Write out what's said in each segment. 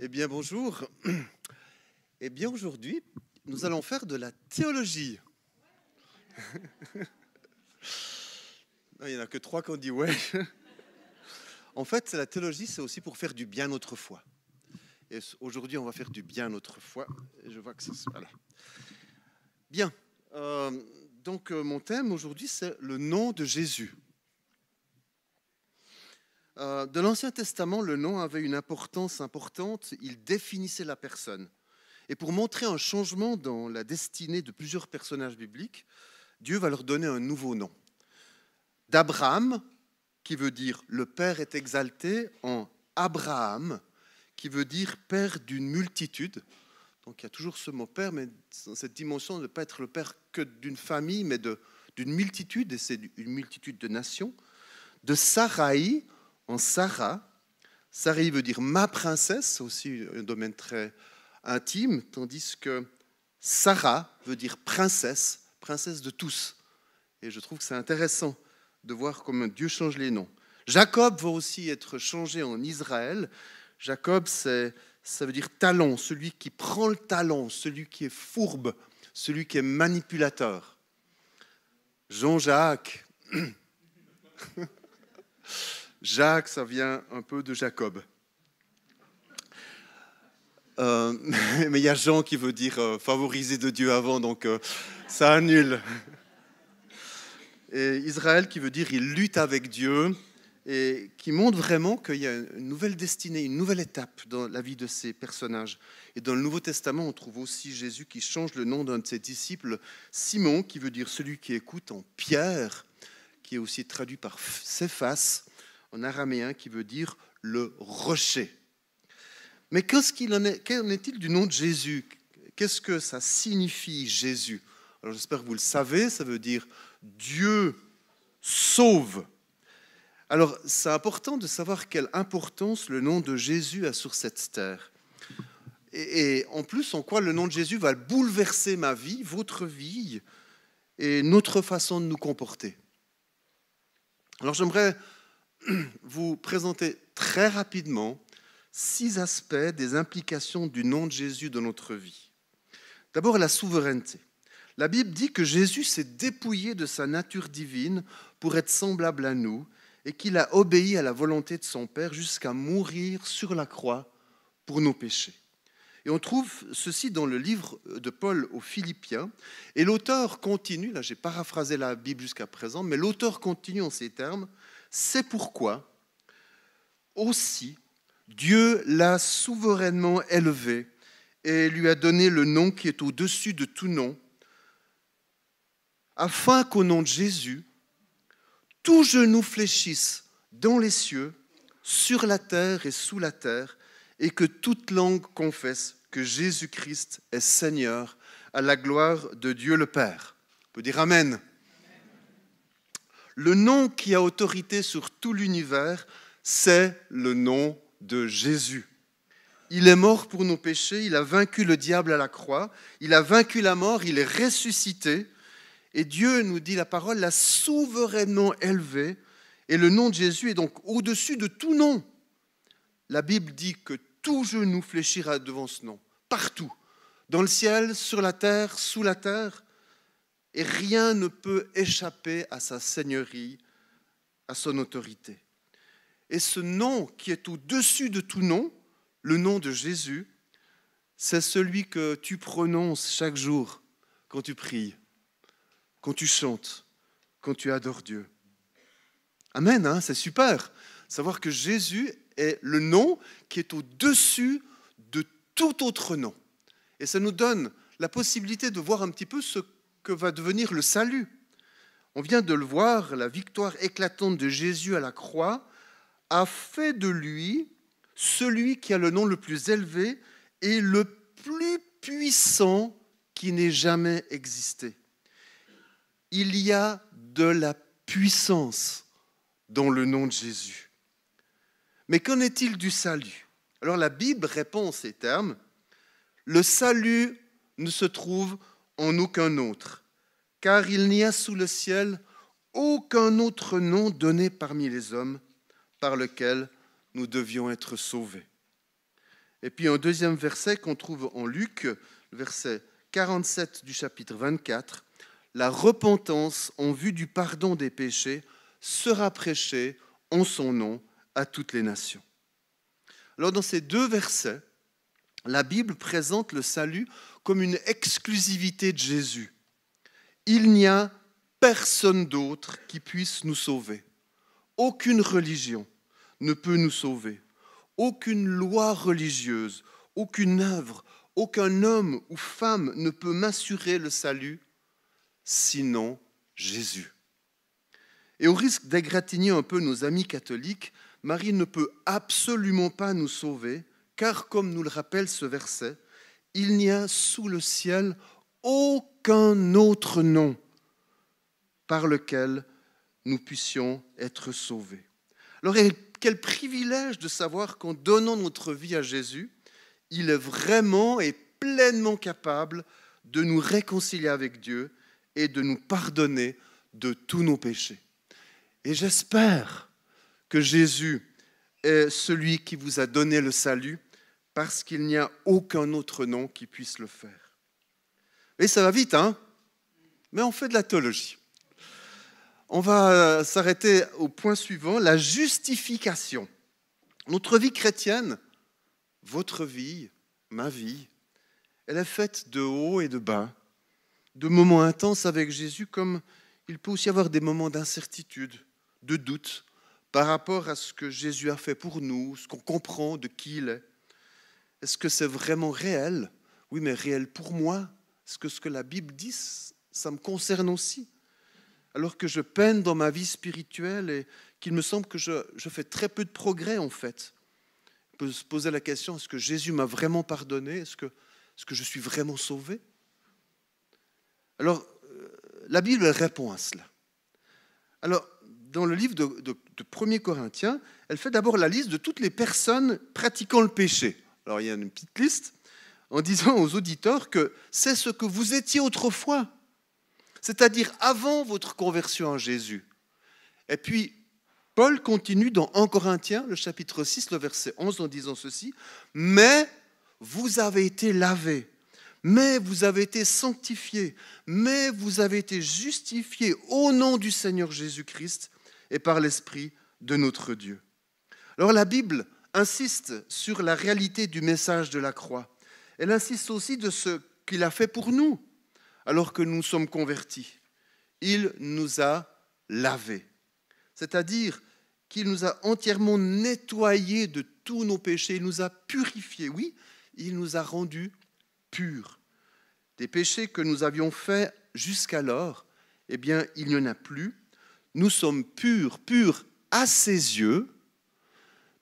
Eh bien, bonjour. Eh bien, aujourd'hui, nous allons faire de la théologie. Non, il n'y en a que trois qui ont dit ouais. En fait, la théologie, c'est aussi pour faire du bien autrefois. Et aujourd'hui, on va faire du bien autrefois. Et je vois que ça se... Voilà. Bien. Mon thème aujourd'hui, c'est le nom de Jésus. De l'Ancien Testament, le nom avait une importance importante. Il définissait la personne. Et pour montrer un changement dans la destinée de plusieurs personnages bibliques, Dieu va leur donner un nouveau nom. D'Abraham, qui veut dire le Père est exalté, en Abraham, qui veut dire Père d'une multitude. Donc il y a toujours ce mot Père, mais dans cette dimension de ne pas être le Père que d'une famille, mais d'une multitude, et c'est une multitude de nations. De Sarai, en Sarah. Sarai veut dire ma princesse, c'est aussi un domaine très intime, tandis que Sarah veut dire princesse, princesse de tous. Et je trouve que c'est intéressant de voir comment Dieu change les noms. Jacob va aussi être changé en Israël. Jacob, ça veut dire talent, celui qui prend le talent, celui qui est fourbe, celui qui est manipulateur. Jean-Jacques. Jacques, ça vient un peu de Jacob. Mais il y a Jean qui veut dire favorisé de Dieu avant, donc ça annule. Et Israël qui veut dire il lutte avec Dieu et qui montre vraiment qu'il y a une nouvelle destinée, une nouvelle étape dans la vie de ces personnages. Et dans le Nouveau Testament, on trouve aussi Jésus qui change le nom d'un de ses disciples, Simon, qui veut dire celui qui écoute, en Pierre, qui est aussi traduit par Céphas, en araméen, qui veut dire le rocher. Mais qu'en est-il du nom de Jésus? Qu'est-ce que ça signifie, Jésus? Alors j'espère que vous le savez, ça veut dire Dieu sauve. Alors c'est important de savoir quelle importance le nom de Jésus a sur cette terre. Et en plus, en quoi le nom de Jésus va bouleverser ma vie, votre vie et notre façon de nous comporter. Alors j'aimerais vous présenter très rapidement 6 aspects des implications du nom de Jésus dans notre vie. D'abord, la souveraineté. La Bible dit que Jésus s'est dépouillé de sa nature divine pour être semblable à nous et qu'il a obéi à la volonté de son Père jusqu'à mourir sur la croix pour nos péchés. Et on trouve ceci dans le livre de Paul aux Philippiens. Et l'auteur continue, là j'ai paraphrasé la Bible jusqu'à présent, mais l'auteur continue en ces termes. C'est pourquoi aussi Dieu l'a souverainement élevé et lui a donné le nom qui est au-dessus de tout nom, afin qu'au nom de Jésus, tout genou fléchisse dans les cieux, sur la terre et sous la terre, et que toute langue confesse que Jésus-Christ est Seigneur, à la gloire de Dieu le Père. On peut dire Amen. Le nom qui a autorité sur tout l'univers, c'est le nom de Jésus. Il est mort pour nos péchés, il a vaincu le diable à la croix, il a vaincu la mort, il est ressuscité. Et Dieu, nous dit la parole, l'a souverainement élevé. Et le nom de Jésus est donc au-dessus de tout nom. La Bible dit que tout genou fléchira devant ce nom, partout, dans le ciel, sur la terre, sous la terre. Et rien ne peut échapper à sa seigneurie, à son autorité. Et ce nom qui est au-dessus de tout nom, le nom de Jésus, c'est celui que tu prononces chaque jour quand tu pries, quand tu chantes, quand tu adores Dieu. Amen, hein, c'est super. Savoir que Jésus est le nom qui est au-dessus de tout autre nom. Et ça nous donne la possibilité de voir un petit peu ce que va devenir le salut. On vient de le voir, la victoire éclatante de Jésus à la croix a fait de lui celui qui a le nom le plus élevé et le plus puissant qui n'ait jamais existé. Il y a de la puissance dans le nom de Jésus. Mais qu'en est-il du salut? Alors la Bible répond en ces termes. Le salut ne se trouve en aucun autre, car il n'y a sous le ciel aucun autre nom donné parmi les hommes par lequel nous devions être sauvés. Et puis un deuxième verset qu'on trouve en Luc, verset 47 du chapitre 24, la repentance en vue du pardon des péchés sera prêchée en son nom à toutes les nations. Alors dans ces deux versets, la Bible présente le salut comme une exclusivité de Jésus. Il n'y a personne d'autre qui puisse nous sauver. Aucune religion ne peut nous sauver. Aucune loi religieuse, aucune œuvre, aucun homme ou femme ne peut m'assurer le salut, sinon Jésus. Et au risque d'égratigner un peu nos amis catholiques, Marie ne peut absolument pas nous sauver, car comme nous le rappelle ce verset, il n'y a sous le ciel aucun autre nom par lequel nous puissions être sauvés. Alors quel privilège de savoir qu'en donnant notre vie à Jésus, il est vraiment et pleinement capable de nous réconcilier avec Dieu et de nous pardonner de tous nos péchés. Et j'espère que Jésus est celui qui vous a donné le salut parce qu'il n'y a aucun autre nom qui puisse le faire. Et ça va vite, hein? Mais on fait de la théologie. On va s'arrêter au point suivant, la justification. Notre vie chrétienne, votre vie, ma vie, elle est faite de hauts et de bas, de moments intenses avec Jésus, comme il peut aussi y avoir des moments d'incertitude, de doute par rapport à ce que Jésus a fait pour nous, ce qu'on comprend de qui il est. Est-ce que c'est vraiment réel? Oui, mais réel pour moi. Est-ce que ce que la Bible dit, ça me concerne aussi? Alors que je peine dans ma vie spirituelle et qu'il me semble que je fais très peu de progrès en fait. On peut se poser la question, est-ce que Jésus m'a vraiment pardonné? Est-ce que je suis vraiment sauvé? Alors, la Bible répond à cela. Alors, dans le livre de 1 Corinthiens, elle fait d'abord la liste de toutes les personnes pratiquant le péché. Alors, il y a une petite liste en disant aux auditeurs que c'est ce que vous étiez autrefois, c'est-à-dire avant votre conversion à Jésus. Et puis, Paul continue dans 1 Corinthiens, le chapitre 6, le verset 11, en disant ceci, « Mais vous avez été lavés, mais vous avez été sanctifiés, mais vous avez été justifiés au nom du Seigneur Jésus-Christ et par l'Esprit de notre Dieu. » Alors la Bible insiste sur la réalité du message de la croix. Elle insiste aussi de ce qu'il a fait pour nous alors que nous sommes convertis. Il nous a lavés, c'est-à-dire qu'il nous a entièrement nettoyés de tous nos péchés, il nous a purifiés, oui, il nous a rendus purs. Des péchés que nous avions faits jusqu'alors, eh bien, il n'y en a plus. Nous sommes purs à ses yeux,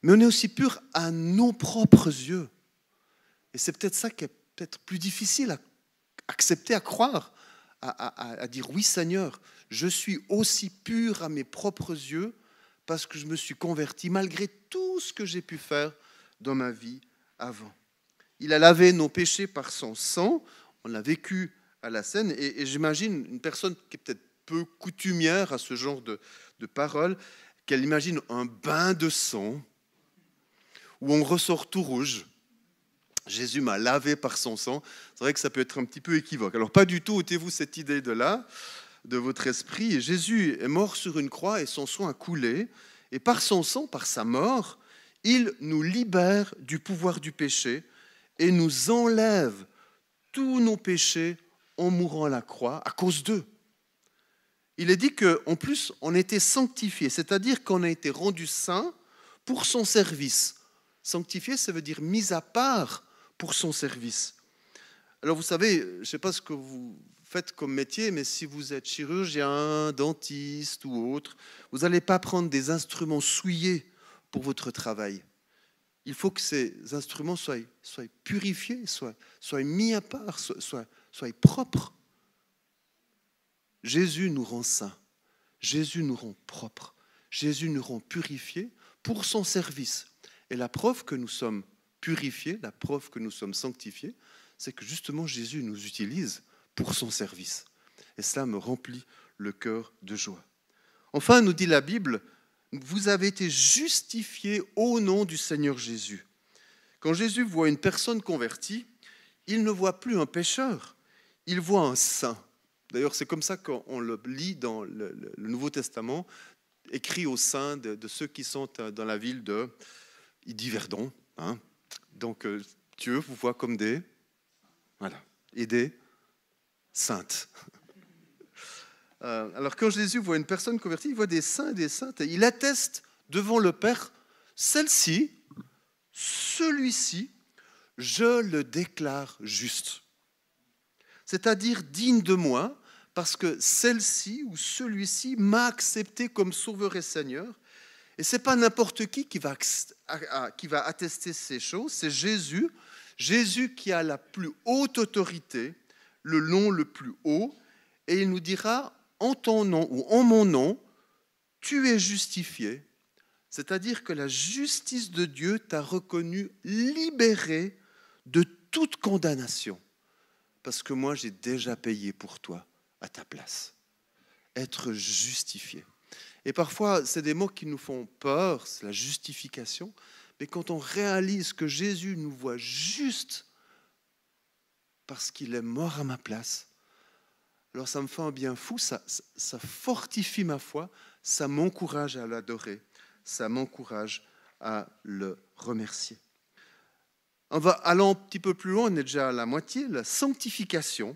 mais on est aussi purs à nos propres yeux. Et c'est peut-être ça qui est peut-être plus difficile à accepter, à croire, à dire oui Seigneur, je suis aussi pur à mes propres yeux parce que je me suis converti malgré tout ce que j'ai pu faire dans ma vie avant. Il a lavé nos péchés par son sang, on l'a vécu à la scène, et j'imagine une personne qui est peut-être peu coutumière à ce genre de paroles, qu'elle imagine un bain de sang où on ressort tout rouge. Jésus m'a lavé par son sang. C'est vrai que ça peut être un petit peu équivoque. Alors pas du tout, ôtez-vous cette idée de là, de votre esprit. Et Jésus est mort sur une croix et son sang a coulé. Et par son sang, par sa mort, il nous libère du pouvoir du péché et nous enlève tous nos péchés en mourant à la croix à cause d'eux. Il est dit qu'en plus, on était sanctifié, c'est-à-dire qu'on a été rendu saint pour son service. Sanctifié, ça veut dire mis à part pour son service. Alors vous savez, je ne sais pas ce que vous faites comme métier, mais si vous êtes chirurgien, dentiste ou autre, vous n'allez pas prendre des instruments souillés pour votre travail. Il faut que ces instruments soient purifiés, soient mis à part, soient propres. Jésus nous rend saints, Jésus nous rend propres, Jésus nous rend purifiés pour son service. Et la preuve que nous sommes purifiés, la preuve que nous sommes sanctifiés, c'est que justement Jésus nous utilise pour son service. Et cela me remplit le cœur de joie. Enfin, nous dit la Bible, vous avez été justifiés au nom du Seigneur Jésus. Quand Jésus voit une personne convertie, il ne voit plus un pécheur, il voit un saint. D'ailleurs, c'est comme ça qu'on le lit dans le Nouveau Testament, écrit aux saints de ceux qui sont dans la ville de, il dit Verdon. Hein. Donc Dieu vous voit comme des, voilà, et des saintes. Alors quand Jésus voit une personne convertie, il voit des saints et des saintes, et il atteste devant le Père, celle-ci, celui-ci, je le déclare juste. C'est-à-dire digne de moi, parce que celle-ci ou celui-ci m'a accepté comme sauveur et Seigneur. Et ce n'est pas n'importe qui va attester ces choses, c'est Jésus, Jésus qui a la plus haute autorité, le nom le plus haut, et il nous dira en ton nom ou en mon nom, tu es justifié. C'est-à-dire que la justice de Dieu t'a reconnu libéré de toute condamnation. Parce que moi, j'ai déjà payé pour toi à ta place. Être justifié. Et parfois, c'est des mots qui nous font peur, c'est la justification. Mais quand on réalise que Jésus nous voit juste parce qu'il est mort à ma place, alors ça me fait un bien fou, ça fortifie ma foi, ça m'encourage à l'adorer, ça m'encourage à le remercier. On va aller un petit peu plus loin, on est déjà à la moitié, la sanctification.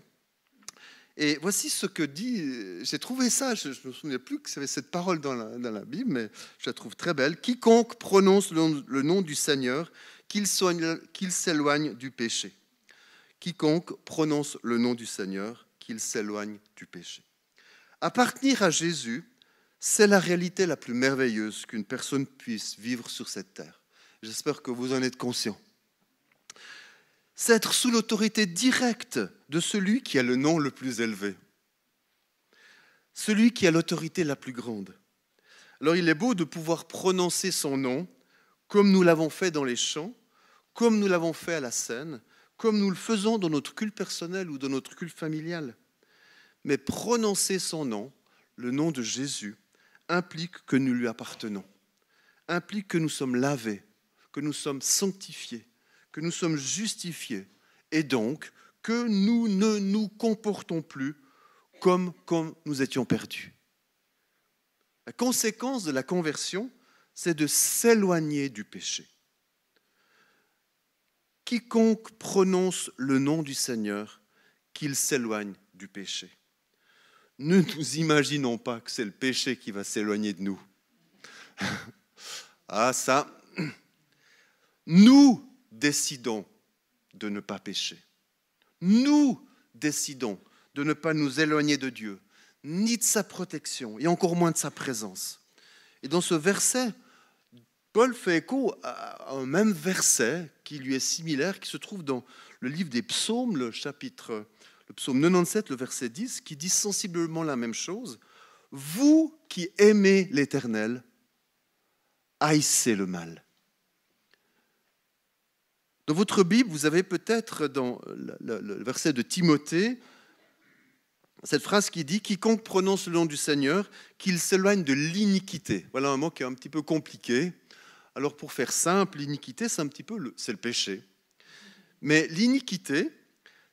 Et voici ce que dit, j'ai trouvé ça, je ne me souviens plus que c'était cette parole dans la Bible, mais je la trouve très belle. Quiconque prononce le nom du Seigneur, qu'il s'éloigne du péché. Quiconque prononce le nom du Seigneur, qu'il s'éloigne du péché. Appartenir à Jésus, c'est la réalité la plus merveilleuse qu'une personne puisse vivre sur cette terre. J'espère que vous en êtes conscients. C'est être sous l'autorité directe de celui qui a le nom le plus élevé, celui qui a l'autorité la plus grande. Alors il est beau de pouvoir prononcer son nom comme nous l'avons fait dans les chants, comme nous l'avons fait à la scène, comme nous le faisons dans notre culte personnel ou dans notre culte familial. Mais prononcer son nom, le nom de Jésus, implique que nous lui appartenons, implique que nous sommes lavés, que nous sommes sanctifiés, que nous sommes justifiés et donc que nous ne nous comportons plus comme nous étions perdus. La conséquence de la conversion, c'est de s'éloigner du péché. Quiconque prononce le nom du Seigneur, qu'il s'éloigne du péché. Ne nous imaginons pas que c'est le péché qui va s'éloigner de nous. Ah ça, nous décidons de ne pas pécher. Nous décidons de ne pas nous éloigner de Dieu, ni de sa protection, et encore moins de sa présence. Et dans ce verset, Paul fait écho à un même verset qui lui est similaire, qui se trouve dans le livre des psaumes, le psaume 97, le verset 10, qui dit sensiblement la même chose. Vous qui aimez l'Éternel, haïssez le mal. Dans votre Bible, vous avez peut-être dans le verset de Timothée, cette phrase qui dit « Quiconque prononce le nom du Seigneur, qu'il s'éloigne de l'iniquité ». Voilà un mot qui est un petit peu compliqué. Alors pour faire simple, l'iniquité, c'est le péché. Mais l'iniquité,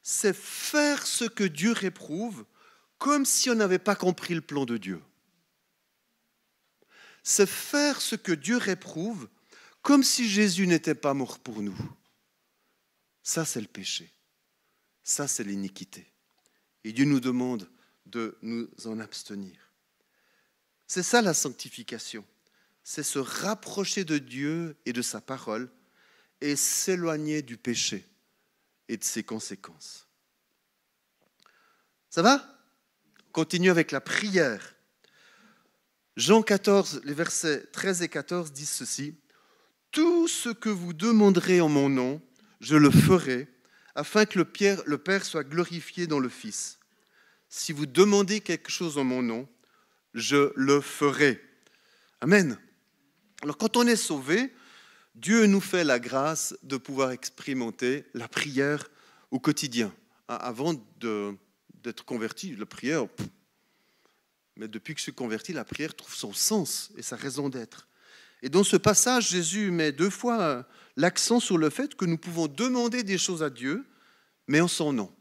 c'est faire ce que Dieu réprouve comme si on n'avait pas compris le plan de Dieu. C'est faire ce que Dieu réprouve comme si Jésus n'était pas mort pour nous. Ça, c'est le péché. Ça, c'est l'iniquité. Et Dieu nous demande de nous en abstenir. C'est ça la sanctification. C'est se rapprocher de Dieu et de sa parole et s'éloigner du péché et de ses conséquences. Ça va ? Continue avec la prière. Jean 14, les versets 13 et 14 disent ceci. « Tout ce que vous demanderez en mon nom, je le ferai, afin que le Père soit glorifié dans le Fils. Si vous demandez quelque chose en mon nom, je le ferai. » Amen. Alors quand on est sauvé, Dieu nous fait la grâce de pouvoir expérimenter la prière au quotidien. Avant d'être converti, la prière, mais depuis que je suis converti, la prière trouve son sens et sa raison d'être. Et dans ce passage, Jésus met 2 fois l'accent sur le fait que nous pouvons demander des choses à Dieu, mais en son nom.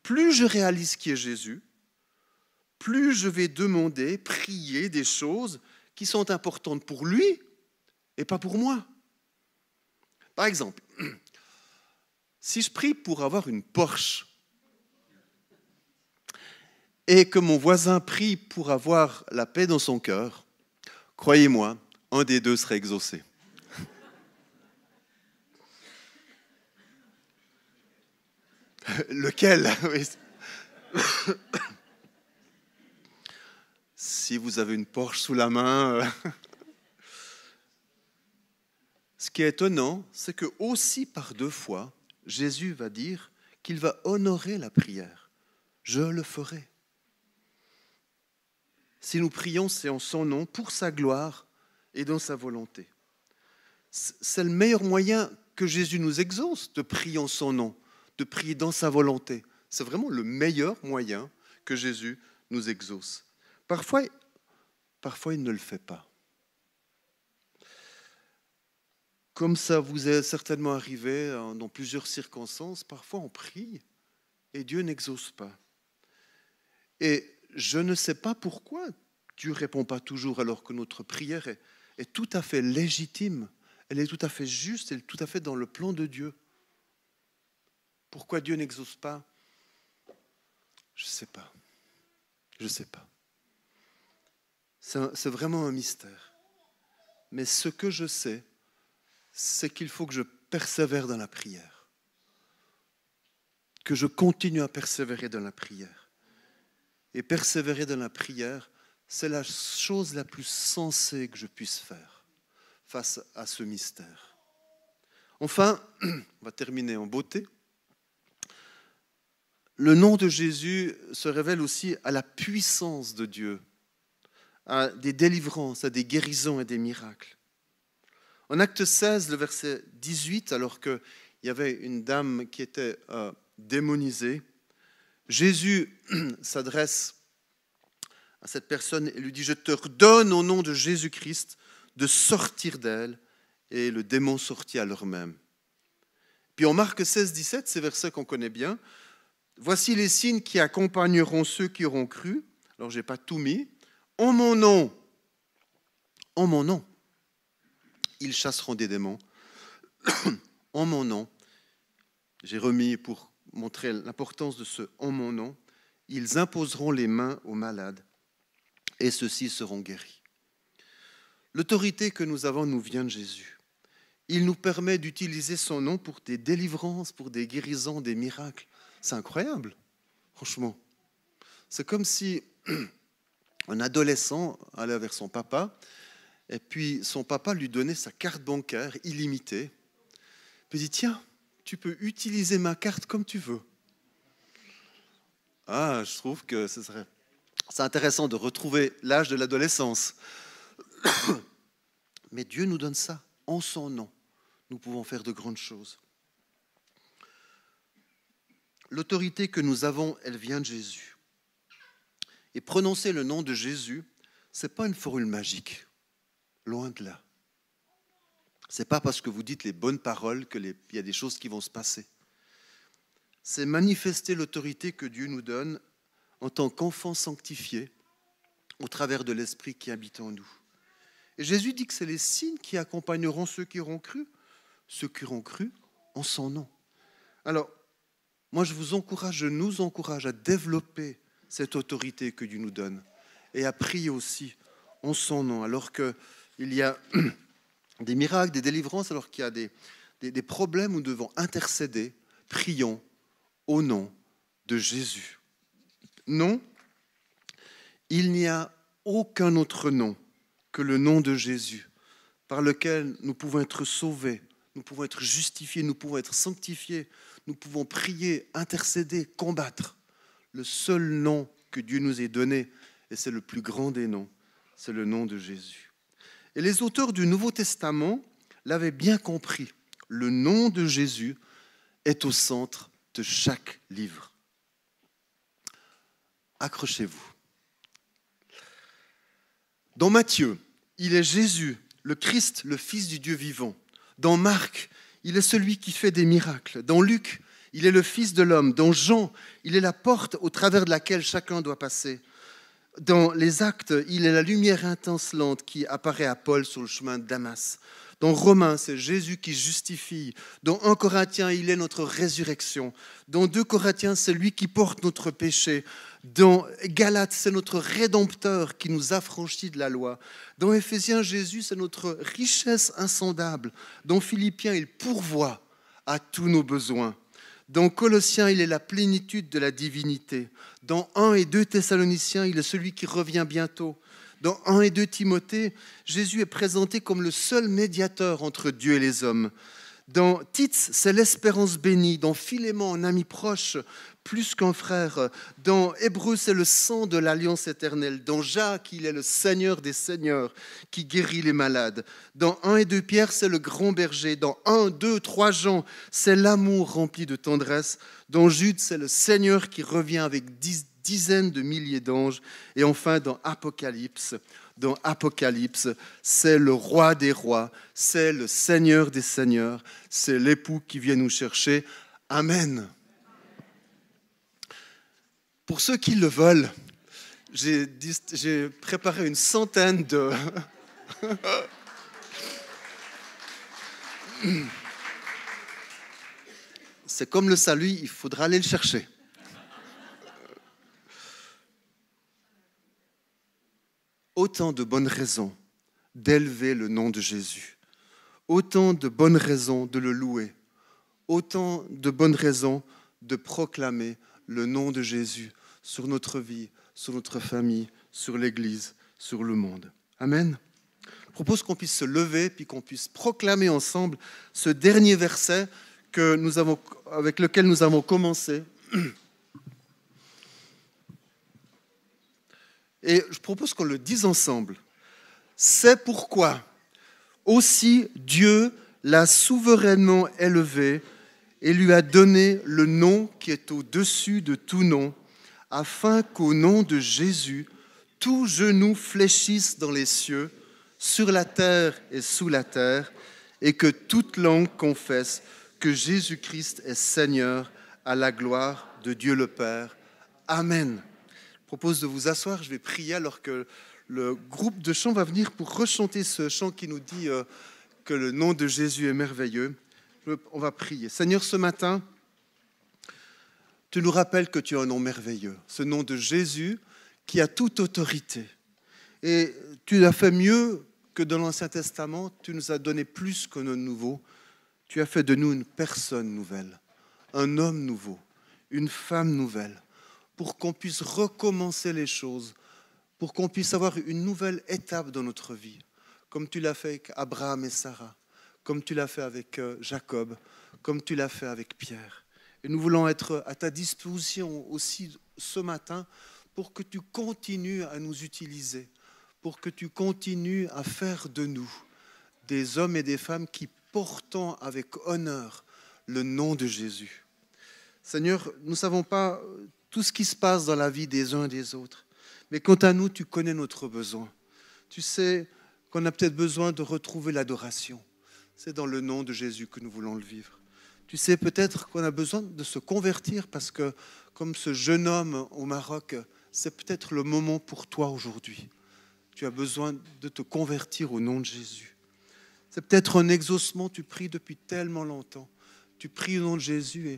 Plus je réalise qui est Jésus, plus je vais demander, prier des choses qui sont importantes pour lui et pas pour moi. Par exemple, si je prie pour avoir une Porsche et que mon voisin prie pour avoir la paix dans son cœur, croyez-moi, un des deux serait exaucé. Lequel? Si vous avez une Porsche sous la main. Ce qui est étonnant, c'est que aussi par 2 fois, Jésus va dire qu'il va honorer la prière. Je le ferai. Si nous prions, c'est en son nom, pour sa gloire et dans sa volonté. C'est le meilleur moyen que Jésus nous exauce, de prier en son nom, de prier dans sa volonté. C'est vraiment le meilleur moyen que Jésus nous exauce. Parfois, il ne le fait pas. Comme ça vous est certainement arrivé dans plusieurs circonstances, parfois on prie et Dieu n'exauce pas. Et je ne sais pas pourquoi Dieu ne répond pas toujours alors que notre prière est tout à fait légitime, elle est tout à fait juste, elle est tout à fait dans le plan de Dieu. Pourquoi Dieu n'exauce pas? Je ne sais pas. Je ne sais pas. C'est vraiment un mystère. Mais ce que je sais, c'est qu'il faut que je persévère dans la prière. Que je continue à persévérer dans la prière. Et persévérer dans la prière, c'est la chose la plus sensée que je puisse faire face à ce mystère. Enfin, on va terminer en beauté. Le nom de Jésus se révèle aussi à la puissance de Dieu, à des délivrances, à des guérisons et des miracles. En Acte 16, le verset 18, alors qu'il y avait une dame qui était démonisée, Jésus s'adresse à cette personne et lui dit « Je te redonne au nom de Jésus-Christ de sortir d'elle. » Et le démon sortit à l'heure même. Puis en Marc 16, 17, ces versets qu'on connaît bien, « Voici les signes qui accompagneront ceux qui auront cru. » Alors, je n'ai pas tout mis. « En mon nom, ils chasseront des démons. En mon nom, j'ai remis pour montrer l'importance de ce « en mon nom », ils imposeront les mains aux malades et ceux-ci seront guéris. L'autorité que nous avons nous vient de Jésus. Il nous permet d'utiliser son nom pour des délivrances, pour des guérisons, des miracles. C'est incroyable, franchement. C'est comme si un adolescent allait vers son papa et puis son papa lui donnait sa carte bancaire illimitée. Puis il dit, tiens, tu peux utiliser ma carte comme tu veux. Ah, je trouve que c'est intéressant de retrouver l'âge de l'adolescence. Mais Dieu nous donne ça. En son nom, nous pouvons faire de grandes choses. L'autorité que nous avons, elle vient de Jésus. Et prononcer le nom de Jésus, ce n'est pas une formule magique. Loin de là. Ce n'est pas parce que vous dites les bonnes paroles qu'il y a des choses qui vont se passer. C'est manifester l'autorité que Dieu nous donne en tant qu'enfants sanctifiés au travers de l'Esprit qui habite en nous. Et Jésus dit que c'est les signes qui accompagneront ceux qui auront cru en son nom. Alors, moi je nous encourage à développer cette autorité que Dieu nous donne et à prier aussi en son nom, alors qu'il y a des miracles, des délivrances, alors qu'il y a des problèmes où nous devons intercéder, prions au nom de Jésus. Non, il n'y a aucun autre nom que le nom de Jésus, par lequel nous pouvons être sauvés, nous pouvons être justifiés, nous pouvons être sanctifiés, nous pouvons prier, intercéder, combattre. Le seul nom que Dieu nous ait donné, et c'est le plus grand des noms, c'est le nom de Jésus. Et les auteurs du Nouveau Testament l'avaient bien compris. Le nom de Jésus est au centre de chaque livre. Accrochez-vous. Dans Matthieu, Il est Jésus, le Christ, le Fils du Dieu vivant. Dans Marc, il est celui qui fait des miracles. Dans Luc, il est le Fils de l'homme. Dans Jean, il est la porte au travers de laquelle chacun doit passer. Dans les Actes, il est la lumière étincelante qui apparaît à Paul sur le chemin de Damas. Dans Romains, c'est Jésus qui justifie. Dans 1 Corinthiens, il est notre résurrection. Dans 2 Corinthiens, c'est lui qui porte notre péché. Dans Galates, c'est notre rédempteur qui nous affranchit de la loi. Dans Éphésiens, Jésus, c'est notre richesse insondable. Dans Philippiens, il pourvoit à tous nos besoins. Dans Colossiens, il est la plénitude de la divinité. Dans 1 et 2 Thessaloniciens, il est celui qui revient bientôt. Dans 1 et 2 Timothée, Jésus est présenté comme le seul médiateur entre Dieu et les hommes. Dans Tite, c'est l'espérance bénie. Dans Philémon, un ami proche, plus qu'un frère. Dans Hébreux, c'est le sang de l'alliance éternelle. Dans Jacques, il est le Seigneur des seigneurs qui guérit les malades. Dans 1 et 2 Pierre, c'est le grand berger. Dans 1, 2, 3 Jean, c'est l'amour rempli de tendresse. Dans Jude, c'est le Seigneur qui revient avec dizaines de milliers d'anges. Et enfin, dans Apocalypse, c'est le roi des rois, c'est le Seigneur des seigneurs, c'est l'époux qui vient nous chercher. Amen. Pour ceux qui le veulent, j'ai préparé une centaine de... C'est comme le salut, il faudra aller le chercher. Autant de bonnes raisons d'élever le nom de Jésus. Autant de bonnes raisons de le louer. Autant de bonnes raisons de proclamer le nom de Jésus sur notre vie, sur notre famille, sur l'Église, sur le monde. Amen. Je propose qu'on puisse se lever puis qu'on puisse proclamer ensemble ce dernier verset avec lequel nous avons commencé. Et je propose qu'on le dise ensemble. C'est pourquoi aussi Dieu l'a souverainement élevé et lui a donné le nom qui est au-dessus de tout nom, afin qu'au nom de Jésus, tout genou fléchisse dans les cieux, sur la terre et sous la terre, et que toute langue confesse que Jésus-Christ est Seigneur, à la gloire de Dieu le Père. Amen. Je propose de vous asseoir, je vais prier alors que le groupe de chant va venir pour rechanter ce chant qui nous dit que le nom de Jésus est merveilleux. On va prier. Seigneur, ce matin, tu nous rappelles que tu as un nom merveilleux, ce nom de Jésus qui a toute autorité. Et tu as fait mieux que dans l'Ancien Testament, tu nous as donné plus que nos nouveaux. Tu as fait de nous une personne nouvelle, un homme nouveau, une femme nouvelle, pour qu'on puisse recommencer les choses, pour qu'on puisse avoir une nouvelle étape dans notre vie, comme tu l'as fait avec Abraham et Sarah, comme tu l'as fait avec Jacob, comme tu l'as fait avec Pierre. Et nous voulons être à ta disposition aussi ce matin pour que tu continues à nous utiliser, pour que tu continues à faire de nous des hommes et des femmes qui portons avec honneur le nom de Jésus. Seigneur, nous ne savons pas tout ce qui se passe dans la vie des uns et des autres, mais quant à nous, tu connais notre besoin. Tu sais qu'on a peut-être besoin de retrouver l'adoration. C'est dans le nom de Jésus que nous voulons le vivre. Tu sais peut-être qu'on a besoin de se convertir parce que, comme ce jeune homme au Maroc, c'est peut-être le moment pour toi aujourd'hui. Tu as besoin de te convertir au nom de Jésus. C'est peut-être un exaucement, tu pries depuis tellement longtemps. Tu pries au nom de Jésus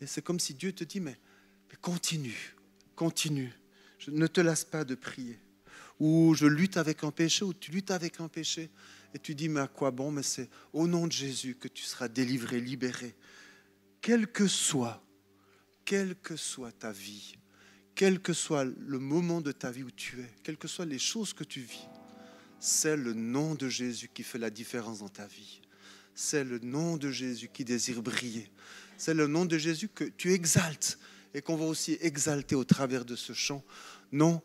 et c'est comme si Dieu te dit, mais continue. Ne te lasse pas de prier. Ou je lutte avec un péché, ou tu luttes avec un péché. Et tu dis, mais à quoi bon? Mais c'est au nom de Jésus que tu seras délivré, libéré. Quel que soit ta vie, quel que soit le moment de ta vie où tu es, quelles que soient les choses que tu vis, c'est le nom de Jésus qui fait la différence dans ta vie. C'est le nom de Jésus qui désire briller. C'est le nom de Jésus que tu exaltes et qu'on va aussi exalter au travers de ce chant. Non,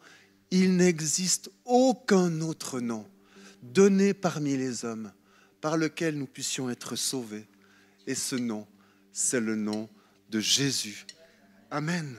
il n'existe aucun autre nom donné parmi les hommes par lequel nous puissions être sauvés. Et ce nom, c'est le nom de Jésus. Amen.